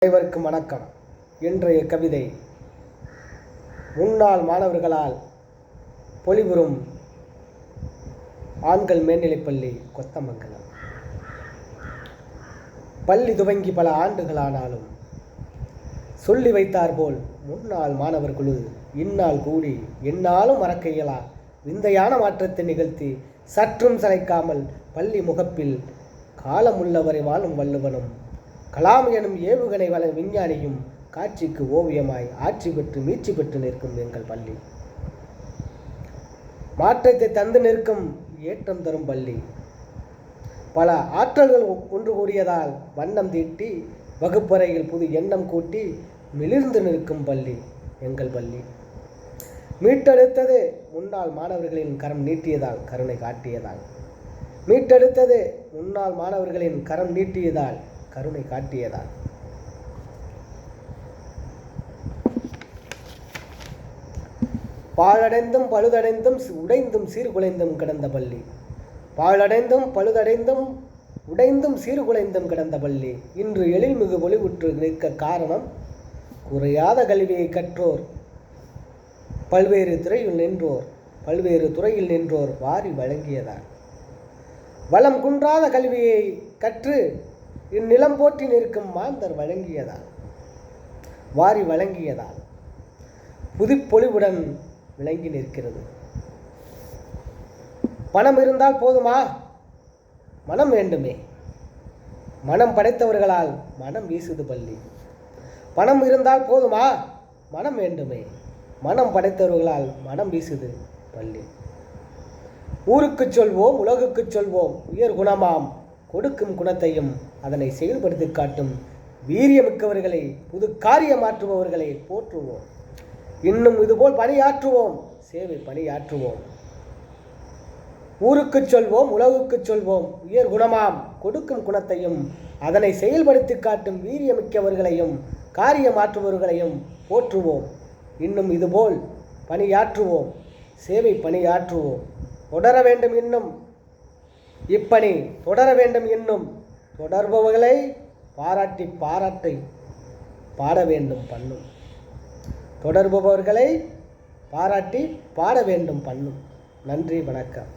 அனைவருக்கும் வணக்கம். இன்றைய கவிதை முன்னாள் மாணவர்களால் பொலிபுறும் ஆண்கள் மேல்நிலைப்பள்ளி கொத்தமங்கலம். பள்ளி துவங்கி பல ஆண்டுகளானாலும் சொல்லி வைத்தார் போல் முன்னாள் மாணவர் குழு இந்நாள் கூடி எந்நாளும் மறக்க இயலா விந்தையான மாற்றத்தை நிகழ்த்தி சற்றும் சளைக்காமல் பள்ளி முகப்பில் காலமுள்ளவரை வாழும் வள்ளுவனும் கலாம் எனும் ஏவுகணை விஞ்ஞானியும் காட்சிக்கு ஓவியமாய் ஆட்சி பெற்று மீட்சி பெற்று நிற்கும் எங்கள் பள்ளி. மாற்றத்தை தந்து நிற்கும் ஏற்றம் தரும் பள்ளி. பல ஆற்றல்கள் ஒன்று கூடியதால் வண்ணம் தீட்டி வகுப்பறையில் புது எண்ணம் கூட்டி மிளிர்ந்து நிற்கும் பள்ளி எங்கள் பள்ளி. மீட்டெடுத்தது முன்னாள் மாணவர்களின் கரம் நீட்டியதால் கருணை காட்டியதால். மீட்டெடுத்தது முன்னாள் மாணவர்களின் கரம் நீட்டியதால் கருணை காட்டியதால். பாழடைந்தும் பழுதடைந்தும் உடைந்தும் சீர்குலைந்தும் கிடந்த பள்ளி. பாழடைந்தும் பழுதடைந்தும் உடைந்தும் சீர்குலைந்தும் கிடந்த பள்ளி இன்று எழில்மிகு ஒளிவுற்று நிற்க காரணம் குறையாத கல்வியை கற்றோர், பல்வேறு துறையில் நின்றோர் வாரி வழங்கியதால். வளம் குன்றாத கல்வியை கற்று இந்நிலம் போற்றி நிற்கும் மாந்தர் வழங்கியதால், வாரி வழங்கியதால் புதுப்பொலிவுடன் விளங்கி நிற்கிறது. பணம் இருந்தால் போதுமா? மனம் வேண்டுமே. மனம் படைத்தவர்களால் மனம் வீசுது பள்ளி. பணம் இருந்தால் போதுமா? மனம் வேண்டுமே. மனம் படைத்தவர்களால் மனம் வீசுது பள்ளி. ஊருக்கு சொல்வோம், உலகுக்கு சொல்வோம், உயர் குணமாம் கொடுக்கும் குணத்தையும் அதனை செயல்படுத்தி காட்டும் வீரியமிக்கவர்களை, புது காரியமாற்றுபவர்களை போற்றுவோம். இன்னும் இதுபோல் பணியாற்றுவோம், சேவை பணியாற்றுவோம். ஊருக்கு சொல்வோம், உலகுக்கு சொல்வோம், உயர் குணமாம் கொடுக்கும் குணத்தையும் அதனை செயல்படுத்தி காட்டும் வீரியமிக்கவர்களையும் காரியமாற்றுபவர்களையும் போற்றுவோம். இன்னும் இதுபோல் பணியாற்றுவோம், சேவை பணியாற்றுவோம். தொடர வேண்டும் இன்னும் இப்பணி தொடர வேண்டும் இன்னும். தொடர்பவர்களை பாராட்டை பாட வேண்டும் பண்ணும். தொடர்பவர்களை பாராட்டி பாட வேண்டும் பண்ணும். நன்றி, வணக்கம்.